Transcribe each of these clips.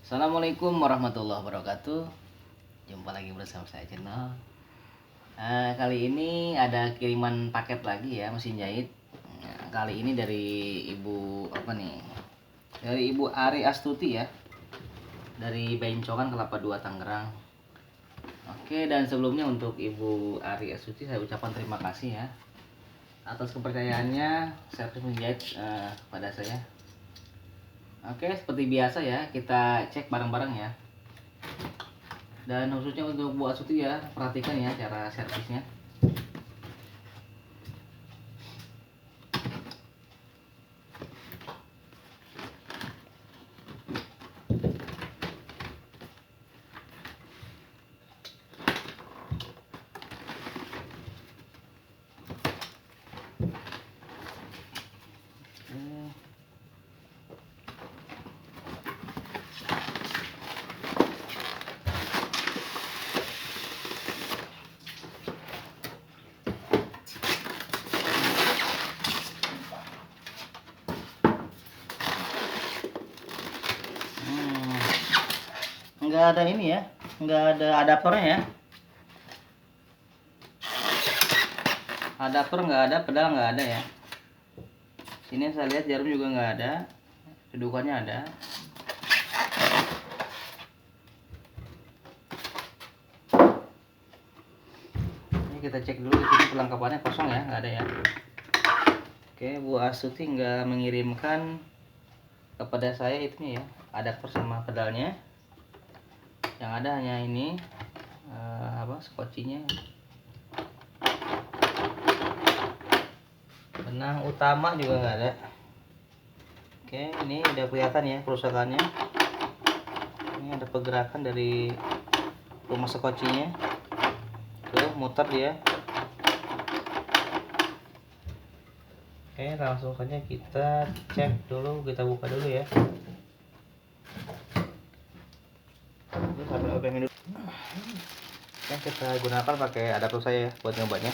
Assalamualaikum warahmatullahi wabarakatuh. Jumpa lagi bersama saya channel. Kali ini ada kiriman paket lagi ya, mesin jahit. Kali ini dari Ibu apa nih? Dari Ibu Ari Astuti ya. Dari Bencongan Kelapa 2 Tangerang. Oke, dan sebelumnya untuk Ibu Ari Astuti saya ucapkan terima kasih ya atas kepercayaannya servis mesin jahit pada saya. Oke, seperti biasa ya, kita cek bareng-bareng ya. Dan khususnya untuk Bu Astuti ya, perhatikan ya cara servisnya. Nggak ada ini ya, nggak ada adaptornya ya. Adaptor nggak ada, pedal nggak ada ya. Sini saya lihat jarum juga nggak ada, kedudukannya ada. Ini kita cek dulu, di sini perlengkapannya kosong ya, nggak ada ya. Oke, Bu Astuti nggak mengirimkan kepada saya itunya ya, adaptor sama pedalnya. Yang ada hanya ini skocinya. Benang utama juga nggak ada. Oke, ini udah kelihatan ya kerusakannya. Ini ada pergerakan dari rumah skocinya. Tuh, muter dia. Oke, langsung saja kita cek dulu, kita buka dulu ya. Ini sampai obengin dulu. Yang kita gunakan pakai adaptor saya ya, buat nyobanya.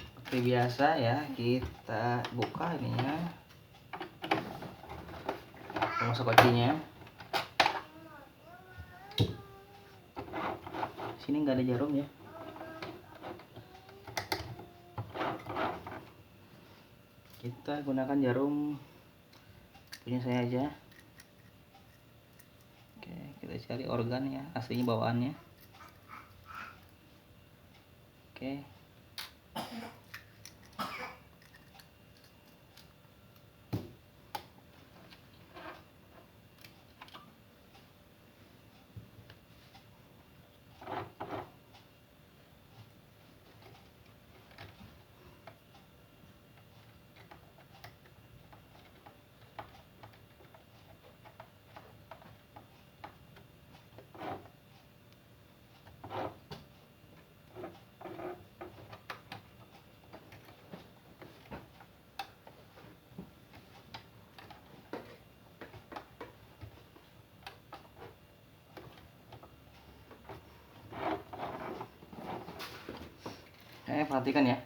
Seperti biasa ya, kita buka ininya, rumah skocinya. Sini nggak ada jarum ya. Kita gunakan jarum punya saya aja. Oke, kita cari organ ya, aslinya bawaannya. Oke. Perhatikan ya.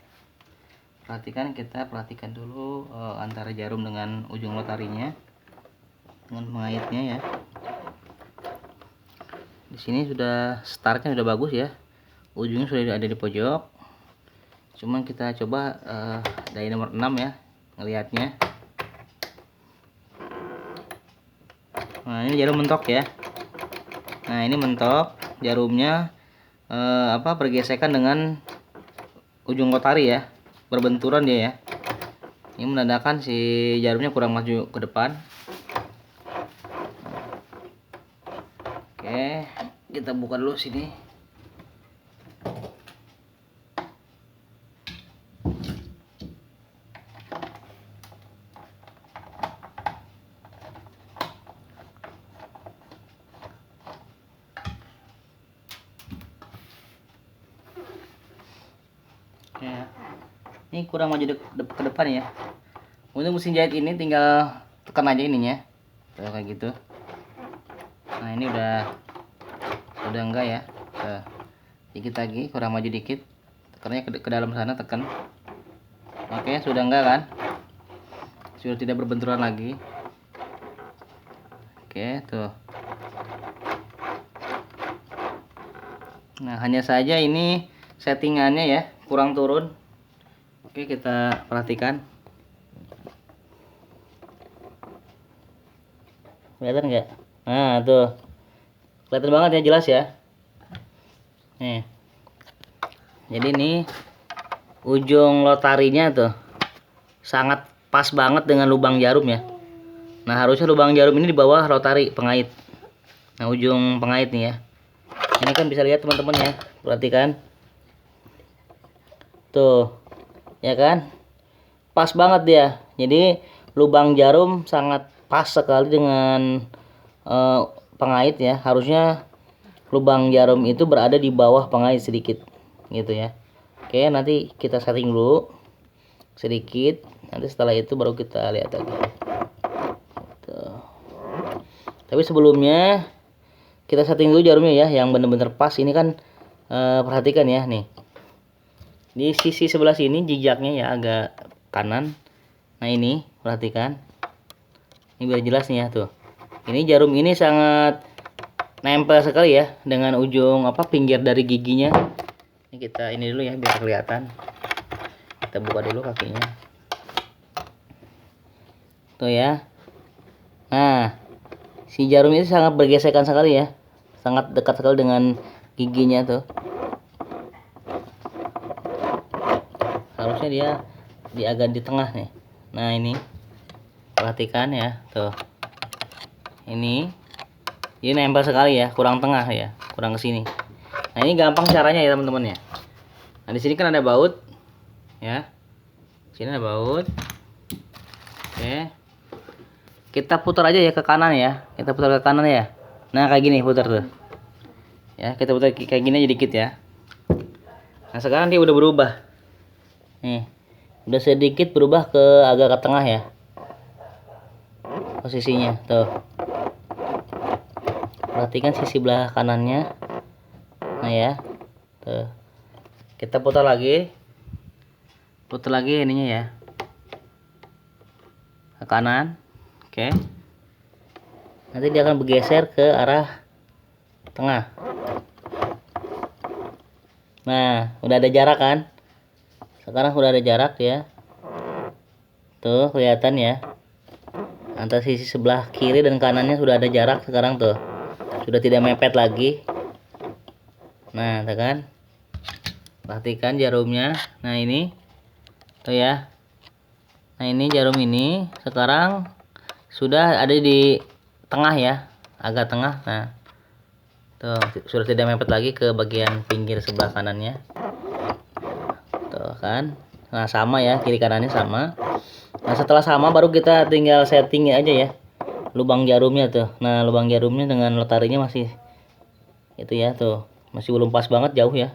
Perhatikan dulu antara jarum dengan ujung rotarinya dengan pengaitnya ya. Di sini sudah startnya sudah bagus ya. Ujungnya sudah ada di pojok. Cuman kita coba dari nomor 6 ya ngelihatnya. Nah, ini jarum mentok ya. Nah, ini mentok jarumnya pergesekan dengan ujung rotari ya, berbenturan dia ya. Ini menandakan si jarumnya kurang maju ke depan. Oke, kita buka dulu sini. Ya. Ini kurang maju ke depan ya. Untuk mesin jahit ini tinggal tekan aja ininya. Tuh, kayak gitu. Nah, ini udah enggak ya. Tuh. Dikit lagi, kurang maju dikit. Tekannya ke dalam sana, tekan. Oke, sudah enggak kan? Sudah tidak berbenturan lagi. Oke, tuh. Nah, hanya saja ini settingannya ya kurang turun. Oke, kita perhatikan. Kelihatan nggak? Nah, tuh. Kelihatan banget ya, jelas ya. Nih. Jadi ini ujung lotarinya tuh sangat pas banget dengan lubang jarum ya. Nah, harusnya lubang jarum ini di bawah lotari pengait. Nah, ujung pengait nih ya. Ini kan bisa lihat teman-teman ya. Perhatikan. Tuh. Ya kan? Pas banget dia. Jadi lubang jarum sangat pas sekali dengan pengait ya. Harusnya lubang jarum itu berada di bawah pengait sedikit gitu ya. Oke, nanti kita setting dulu sedikit. Nanti setelah itu baru kita lihat lagi. Tuh. Tapi sebelumnya kita setting dulu jarumnya ya, yang benar-benar pas. Ini kan perhatikan ya nih. Di sisi sebelah sini jijaknya ya agak kanan. Nah, ini perhatikan. Ini biar jelas nih ya tuh. Ini jarum ini sangat nempel sekali ya dengan ujung pinggir dari giginya. Ini kita ini dulu ya biar kelihatan. Kita buka dulu kakinya. Tuh ya. Nah, si jarum ini sangat bergesekan sekali ya. Sangat dekat sekali dengan giginya tuh. Harusnya dia agak di tengah nih. Nah, ini perhatikan ya tuh. Ini nempel sekali ya, kurang tengah ya, kurang ke sini. Nah, ini gampang caranya ya teman-teman ya. Nah, di sini kan ada baut ya. Sini ada baut. Oke. Kita putar aja ya ke kanan ya. Kita putar ke kanan ya. Nah, kayak gini putar tuh. Ya, kita putar kayak gini aja dikit ya. Nah, sekarang dia udah berubah. Nih. Udah sedikit berubah ke agak ke tengah ya. Posisinya tuh. Perhatikan sisi belah kanannya. Nah ya. Tuh. Kita putar lagi. Putar lagi ininya ya. Ke kanan. Oke. Nanti dia akan bergeser ke arah tengah. Nah, udah ada jarak kan? Sekarang udah ada jarak ya. Tuh, kelihatan ya. Antara sisi sebelah kiri dan kanannya sudah ada jarak sekarang tuh. Sudah tidak mepet lagi. Nah, tuh kan? Perhatikan jarumnya. Nah, ini. Tuh ya. Nah, ini jarum ini sekarang sudah ada di tengah ya. Agak tengah. Nah. Tuh, sudah tidak mepet lagi ke bagian pinggir sebelah kanannya. Tuh kan? Nah, sama ya, kiri kanannya sama. Nah, setelah sama baru kita tinggal settingnya aja ya. Lubang jarumnya tuh. Nah, lubang jarumnya dengan lotarinya masih itu ya tuh. Masih belum pas banget, jauh ya.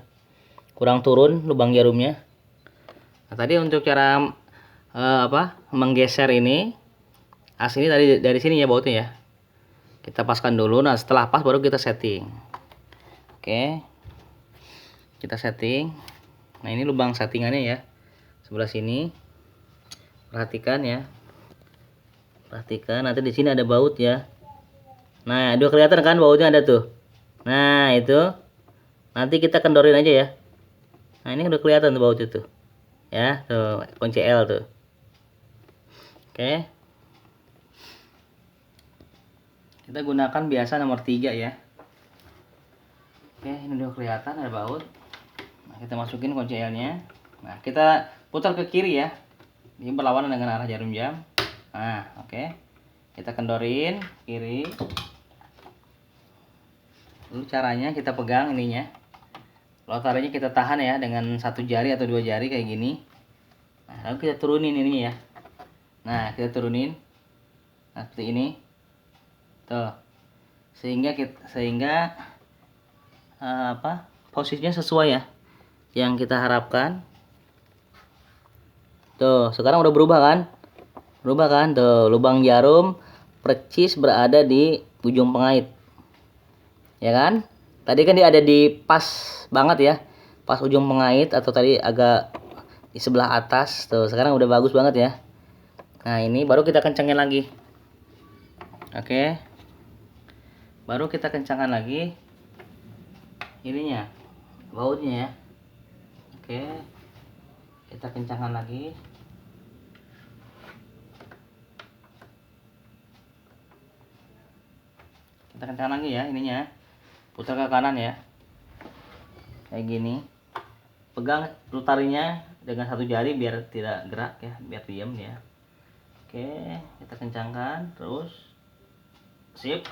Kurang turun lubang jarumnya. Nah, tadi untuk cara menggeser ini asli dari sini ya bautnya ya. Kita paskan dulu. Nah, setelah pas baru kita setting. Oke. Kita setting. Nah, ini lubang settingannya ya. Sebelah sini. Perhatikan ya. Perhatikan, nanti di sini ada baut ya. Nah, udah kelihatan kan bautnya ada tuh. Nah, itu. Nanti kita kendorin aja ya. Nah, ini udah kelihatan tuh baut itu. Ya, tuh kunci L tuh. Oke. Kita gunakan biasa nomor 3 ya. Oke, ini udah kelihatan ada baut. Nah, kita masukin kunci L-nya. Nah, kita putar ke kiri ya. Ini berlawanan dengan arah jarum jam. Nah, oke. Kita kendorin kiri. Lalu caranya kita pegang ininya. Lotarinya kita tahan ya dengan 1 jari atau 2 jari kayak gini. Nah, lalu kita turunin ini ya. Nah, kita turunin. Nah, seperti ini. Tuh. Sehingga posisinya sesuai ya yang kita harapkan. Tuh, sekarang udah berubah kan? Berubah kan? Tuh, lubang jarum percis berada di ujung pengait. Ya kan? Tadi kan dia ada di pas banget ya. Pas ujung pengait atau tadi agak di sebelah atas tuh. Sekarang udah bagus banget ya. Nah ini baru kita kencangin lagi. Oke, baru kita kencangkan lagi ininya, bautnya ya. Oke, kita kencangkan lagi. Kita kencangkan lagi ya ininya, putar ke kanan ya, kayak gini. Pegang tarinya dengan satu jari biar tidak gerak ya, biar diam ya. Oke, kita kencangkan terus. Sip.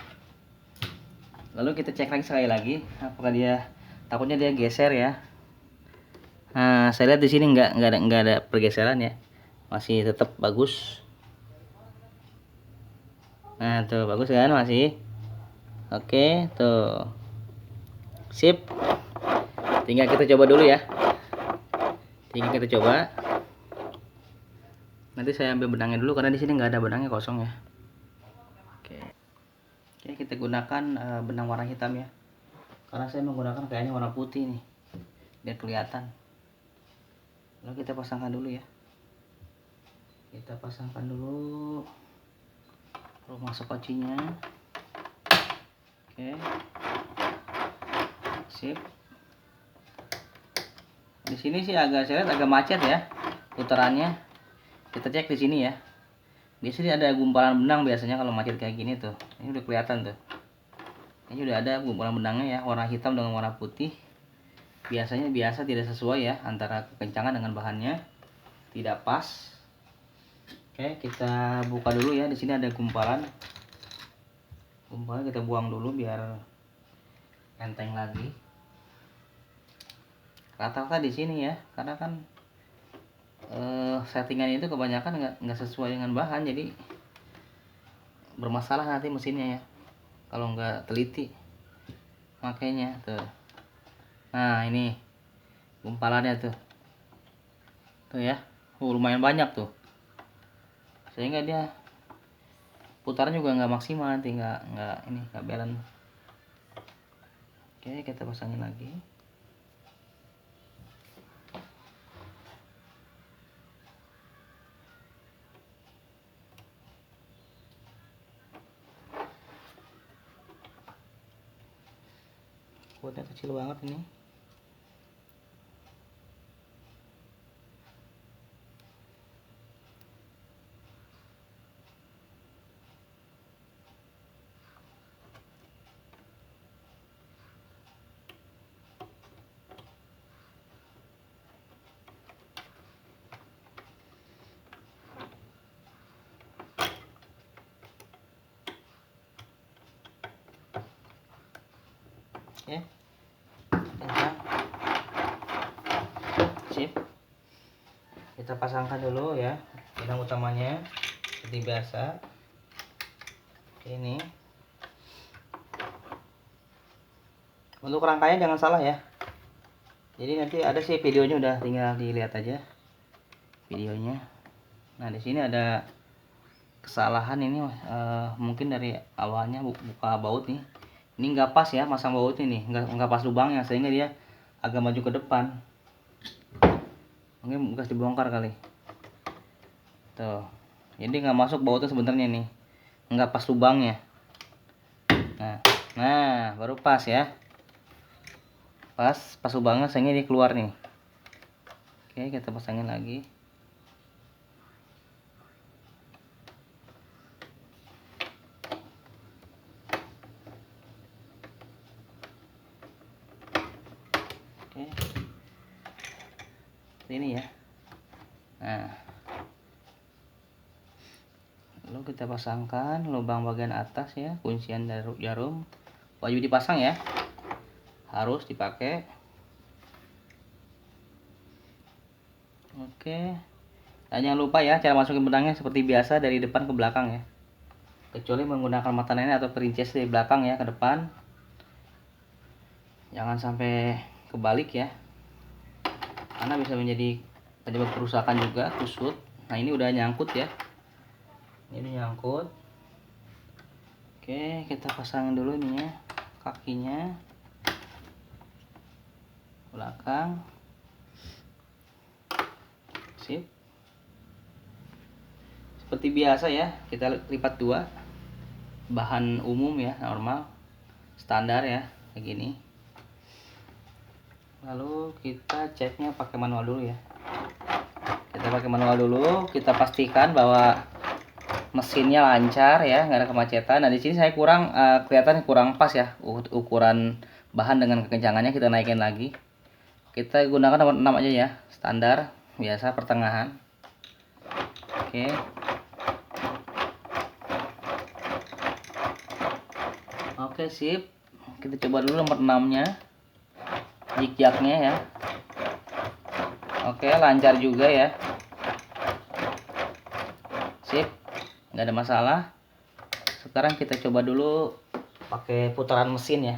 Lalu kita cek lagi sekali lagi apakah dia, takutnya dia geser ya. Nah saya lihat di sini nggak ada pergeseran ya, masih tetap bagus. Nah tuh bagus kan, masih oke tuh. Sip, tinggal kita coba dulu ya. Tinggal kita coba. Nanti saya ambil benangnya dulu karena di sini nggak ada benangnya, kosong ya. Oke, kita gunakan benang warna hitam ya. Karena saya menggunakan kayaknya warna putih nih, biar kelihatan. Lalu kita pasangkan dulu ya. Kita pasangkan dulu rumah sekocinya. Oke. Sip. Di sini sih saya lihat agak macet ya putarannya. Kita cek di sini ya. Di sini ada gumpalan benang biasanya kalau macet kayak gini tuh. Ini udah kelihatan tuh. Ini udah ada gumpalan benangnya ya, warna hitam dengan warna putih. Biasanya tidak sesuai ya antara kekencangan dengan bahannya. Tidak pas. Oke, kita buka dulu ya. Di sini ada gumpalan. Gumpalan kita buang dulu biar enteng lagi. Rata-rata di sini ya, karena kan settingan itu kebanyakan nggak sesuai dengan bahan, jadi bermasalah nanti mesinnya ya kalau nggak teliti makanya tuh. Nah ini gumpalannya tuh ya, lumayan banyak tuh, sehingga dia putaran juga nggak maksimal, nanti nggak balance. Oke, kita pasangin lagi. Bautnya kecil banget ini. Oke, kencang. Sip, kita pasangkan dulu ya benang utamanya seperti biasa. Oke, ini untuk rangkaian jangan salah ya, jadi nanti ada sih videonya, udah tinggal dilihat aja videonya. Nah di sini ada kesalahan ini, mungkin dari awalnya buka baut nih, ini nggak pas ya, masang baut ini nggak pas lubangnya, sehingga dia agak maju ke depan. Mungkin bekas dibongkar kali tuh, jadi nggak masuk bautnya sebenarnya nih, nggak pas lubangnya. Nah baru pas ya, pas lubangnya, sehingga dia keluar nih. Oke, kita pasangin lagi. Oke, ini ya. Nah lalu kita pasangkan lubang bagian atas ya, kuncian jarum wajib dipasang ya, harus dipakai. Oke, dan jangan lupa ya, cara masukin benangnya seperti biasa dari depan ke belakang ya, kecuali menggunakan mata nenek atau perincis dari belakang ya ke depan, jangan sampai kebalik ya, karena bisa menjadi penyebab kerusakan juga, kusut. Nah ini udah nyangkut ya, ini nyangkut. Oke, kita pasang dulu ini ya, kakinya belakang. Sip. Seperti biasa ya, kita lipat 2. Bahan umum ya, normal, standar ya, kayak gini. Lalu kita ceknya pakai manual dulu ya. Kita pakai manual dulu, kita pastikan bahwa mesinnya lancar ya, nggak ada kemacetan. Nah di sini saya kelihatan kurang pas ya ukuran bahan dengan kekencangannya, kita naikin lagi. Kita gunakan nomor 6 aja ya, standar biasa pertengahan. Oke. Oke, sip. Kita coba dulu nomor 6-nya. Jig-jagnya ya. Oke, lancar juga ya. Sip. Nggak ada masalah. Sekarang kita coba dulu pakai putaran mesin ya.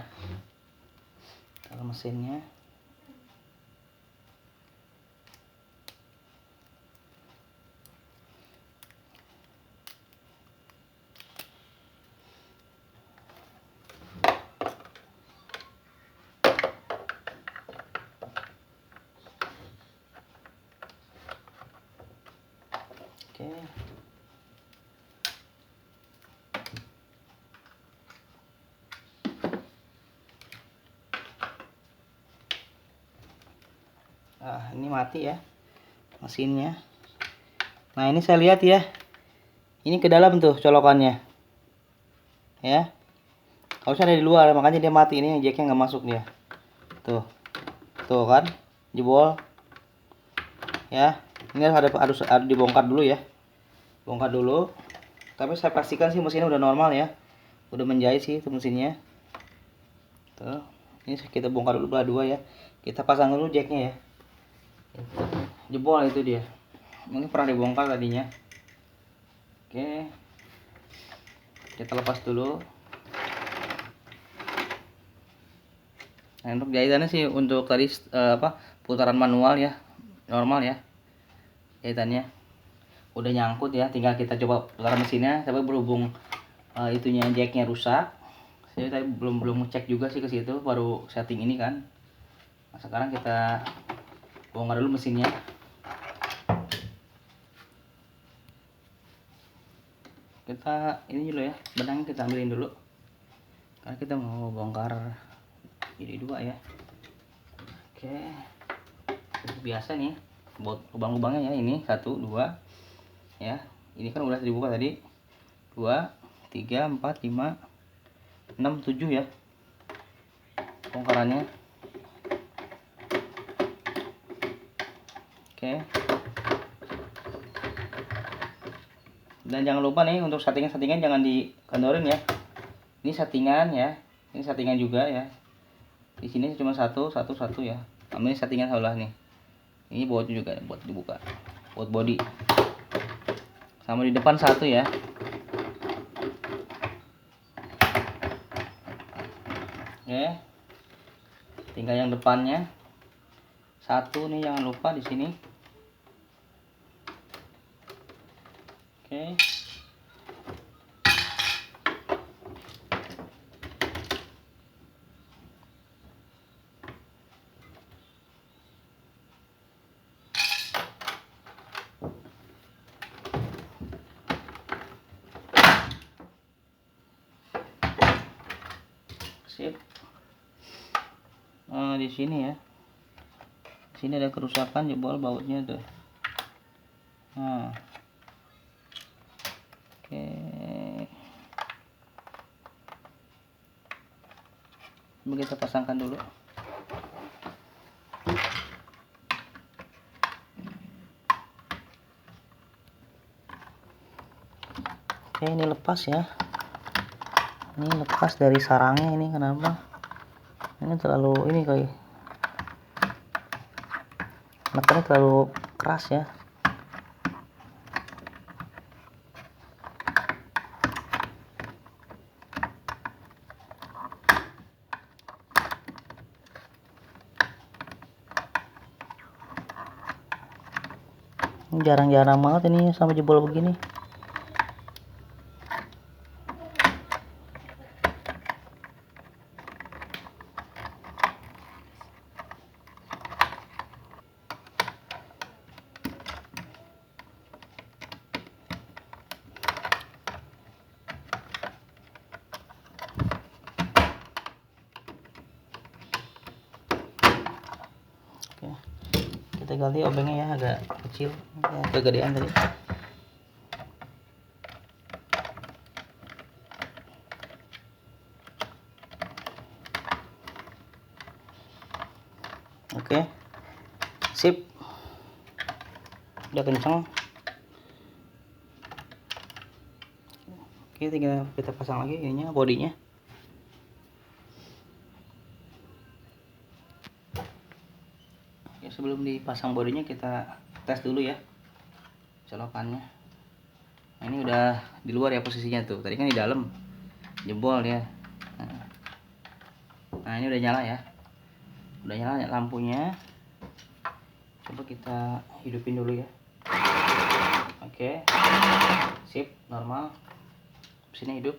Putaran mesinnya. Oke. Ini mati ya mesinnya. Nah, ini saya lihat ya. Ini ke dalam tuh colokannya. Ya. Harusnya ada di luar, makanya dia mati. Ini jacknya nggak masuk dia. Tuh. Tuh kan, jebol. Ya. Ini harus dibongkar dulu ya. Bongkar dulu. Tapi saya pastikan sih mesinnya udah normal ya. Udah menjahit sih itu mesinnya. Tuh. Ini kita bongkar dulu belah 2 ya. Kita pasang dulu jacknya ya. Jebol itu dia. Mungkin pernah dibongkar tadinya. Oke. Kita lepas dulu. Nah, untuk jahitannya sih untuk tadi putaran manual ya. Normal ya. Jahitannya udah nyangkut ya, tinggal kita coba putaran mesinnya. Tapi berhubung itunya jacknya rusak. Saya tadi belum ngecek juga sih ke situ, baru setting ini kan. Nah, sekarang kita bongkar dulu mesinnya. Kita ini dulu ya, benangnya kita ambilin dulu. Karena kita mau bongkar jadi 2 ya. Oke. Biasa nih buat lubang-lubangnya ya, ini 1 2 ya. Ini kan udah dibuka tadi. 2 3 4 5 6 7 ya. Bongkarannya. Oke. Dan jangan lupa nih untuk settingan jangan dikandorin ya. Ini settingan ya. Ini settingan juga ya. Di sini cuma satu ya. Ini settingan sebelah nih. Ini buat juga buat dibuka. Buat body. Sama di depan 1 ya. Oke. Tinggal yang depannya. 1 nih, jangan lupa di sini. Oke. Sip. Di sini ya. Di sini ada kerusakan, jebol bautnya tuh. Nah. Oke. Coba kita pasangkan dulu. Oke, ini lepas ya. Ini lepas dari sarangnya, ini kenapa? Ini terlalu ini kayak meterannya terlalu keras ya. Jarang-jarang banget ini sampai jebol begini. Kita ganti obengnya ya, agak kecil ya, kegedean tadi. Oke, sip, udah kenceng. Oke, tinggal kita pasang lagi ininya, bodinya. Oke, sebelum dipasang bodinya kita tes dulu ya colokannya. Nah, ini udah di luar ya posisinya tuh, tadi kan di dalam, jebol ya. Nah ini udah nyala ya, udah nyala lampunya. Coba kita hidupin dulu ya. Oke, sip, normal, mesinnya hidup.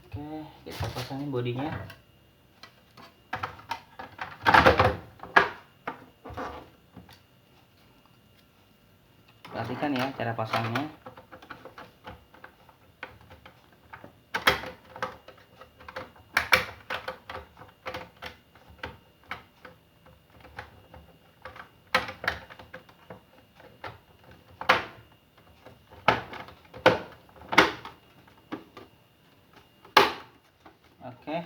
Oke, kita pasangin bodinya. Perhatikan ya cara pasangnya. Oke,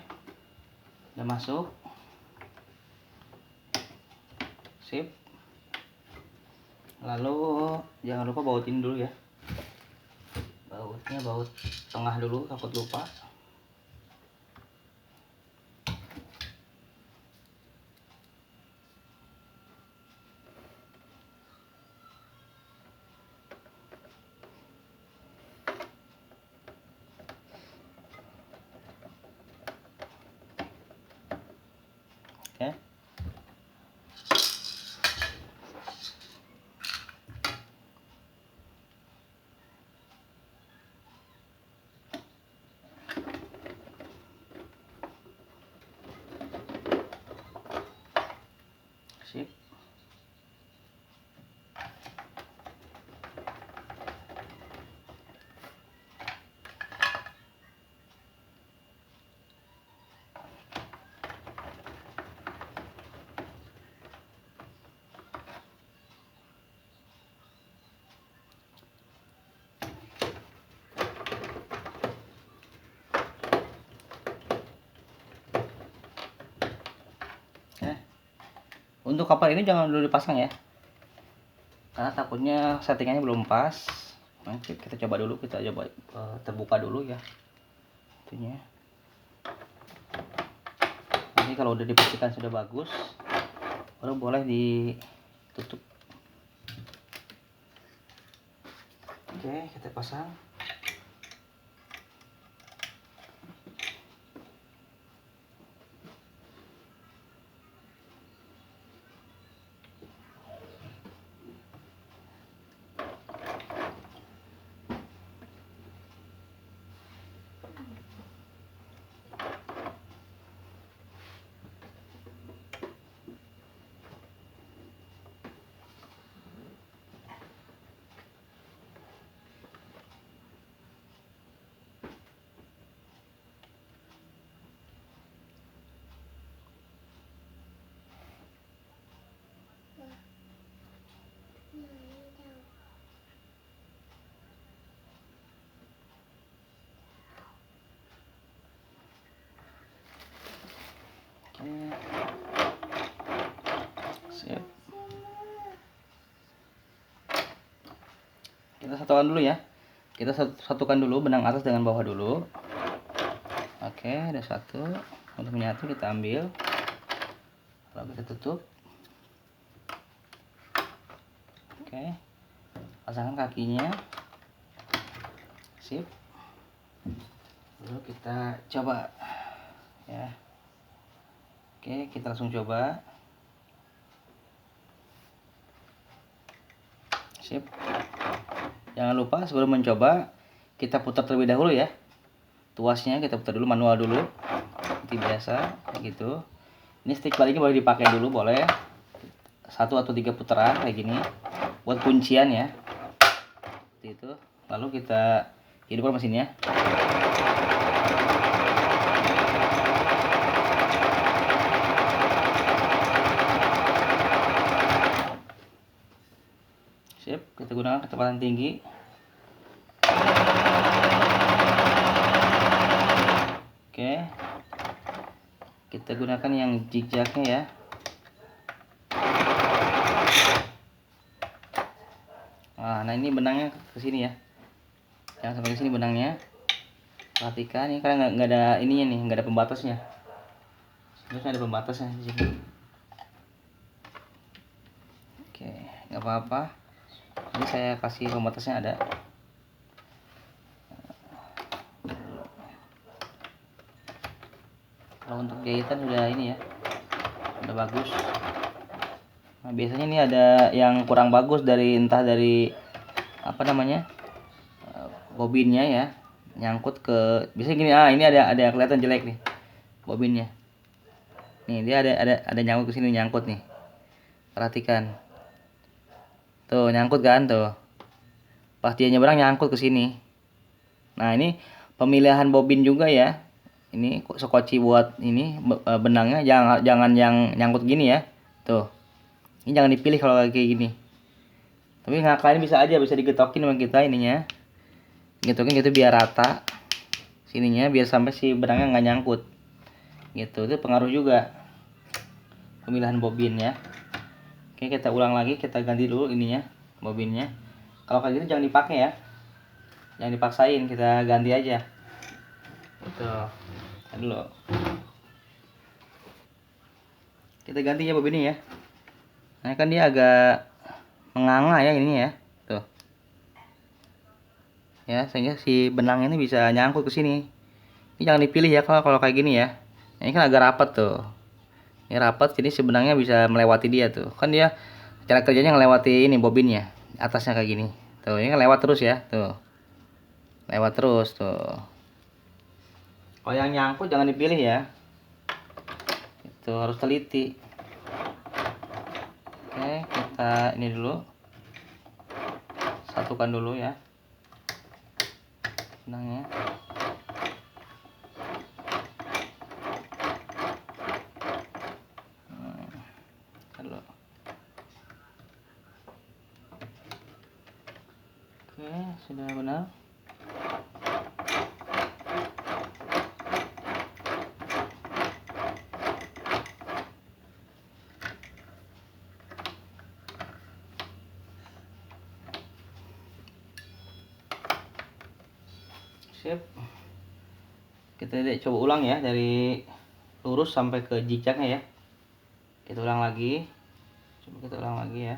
udah masuk. Sip. Lalu jangan lupa bautin dulu ya. Bautnya baut tengah dulu, takut lupa. Oke. Sip. Untuk kapal ini jangan dulu dipasang ya, karena takutnya settingannya belum pas. Nanti kita coba dulu, kita coba terbuka dulu ya itunya. Nanti kalau udah dipastikan sudah bagus, baru boleh ditutup. Oke, kita pasang. Sip. Kita satukan dulu ya. Kita satukan dulu benang atas dengan bawah dulu. Oke, ada satu. Untuk menyatu kita ambil. Lalu kita tutup. Oke. Pasangkan kakinya. Sip. Lalu kita coba ya. Oke, kita langsung coba. Sip. Jangan lupa sebelum mencoba kita putar terlebih dahulu ya. Tuasnya kita putar dulu, manual dulu. Seperti biasa kayak gitu. Ini stick baliknya boleh dipakai dulu, boleh. 1 atau 3 putaran kayak gini buat kuncian ya. Seperti itu. Lalu kita hidupkan mesinnya. Sip, kita gunakan kecepatan tinggi. Oke, kita gunakan yang zigzagnya ya. Nah ini benangnya ke sini ya, jangan sampai ke sini benangnya. Perhatikan ini karena nggak ada ininya nih, nggak ada pembatasnya. Sebenarnya ada pembatasnya di sini. Oke, nggak apa-apa. Ini saya kasih pembatasnya ada. Kalau untuk jahitan udah ini ya, udah bagus. Nah, biasanya ini ada yang kurang bagus dari entah dari apa namanya bobinnya ya, nyangkut ke biasanya gini. Ini ada kelihatan jelek nih bobinnya. Nih dia ada nyangkut ke sini, nyangkut nih. Perhatikan. Tuh nyangkut kan tuh. Pas dia nyebrang nyangkut ke sini. Nah ini pemilihan bobin juga ya. Ini skoci buat ini benangnya jangan yang nyangkut gini ya. Tuh. Ini jangan dipilih kalau kayak gini. Tapi ngakain bisa aja, bisa digetokin sama kita ininya. Getokin gitu biar rata. Sininya biar sampai si benangnya nggak nyangkut. Gitu. Itu pengaruh juga. Pemilihan bobin ya. Oke, kita ulang lagi, kita ganti dulu ininya, bobinnya. Kalau kayak gitu jangan dipakai ya. Jangan dipaksain, kita ganti aja. Gitu. Dulu. Kita ganti ya bobinnya ya. Nah kan dia agak menganga ya ini ya. Tuh. Ya, sehingga si benang ini bisa nyangkut ke sini. Ini jangan dipilih ya kalau kayak gini ya. Ini kan agak rapat tuh. Ini rapat, jadi si benangnya bisa melewati dia tuh. Kan dia cara kerjanya ngelewati ini bobinnya. Atasnya kayak gini. Tuh, ini kan lewat terus ya. Tuh. Lewat terus tuh. Kalau yang nyangkut jangan dipilih ya. Itu harus teliti. Oke, kita ini dulu. Satukan dulu ya. Benangnya. Dulu. Oke, sudah benar. Sip. Kita coba ulang ya dari lurus sampai ke zigzagnya ya. Kita ulang lagi. Coba kita ulang lagi ya.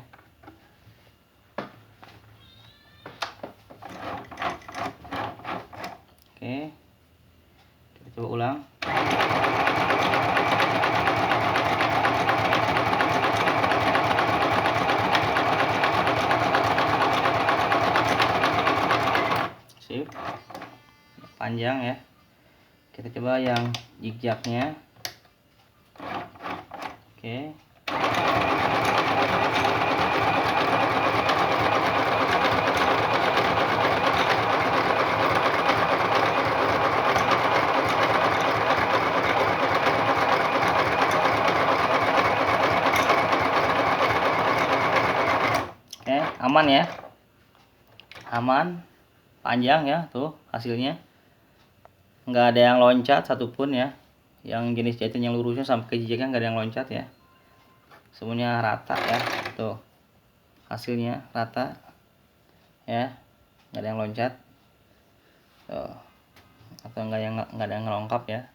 Oke. Kita coba ulang. Sip. Panjang ya. Kita coba yang zigzagnya. Oke. Oke, aman ya. Aman. Panjang ya, tuh hasilnya. Nggak ada yang loncat satupun ya. Yang jenis jahitan yang lurusnya sampai ke zigzagnya nggak ada yang loncat ya. Semuanya rata ya. Tuh. Hasilnya rata. Ya. Nggak ada yang loncat. Tuh. Atau nggak ada yang ngelongkap ya.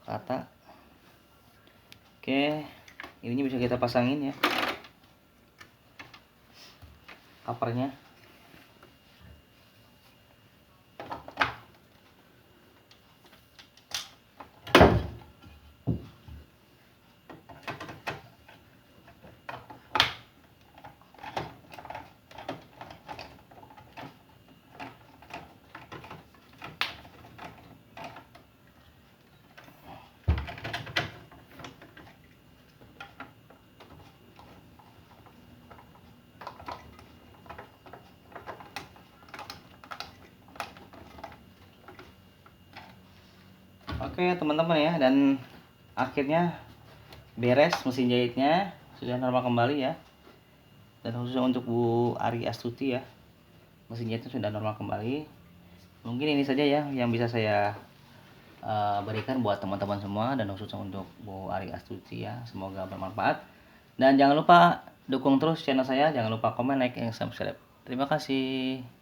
Rata. Oke. Ininya bisa kita pasangin ya. Covernya. Oke teman-teman ya, dan akhirnya beres mesin jahitnya, sudah normal kembali ya. dan khususnya untuk Bu Ari Astuti ya, mesin jahitnya sudah normal kembali. Mungkin ini saja ya yang bisa saya berikan buat teman-teman semua, dan khususnya untuk Bu Ari Astuti ya. Semoga bermanfaat, dan jangan lupa dukung terus channel saya, jangan lupa komen, like, dan subscribe. Terima kasih.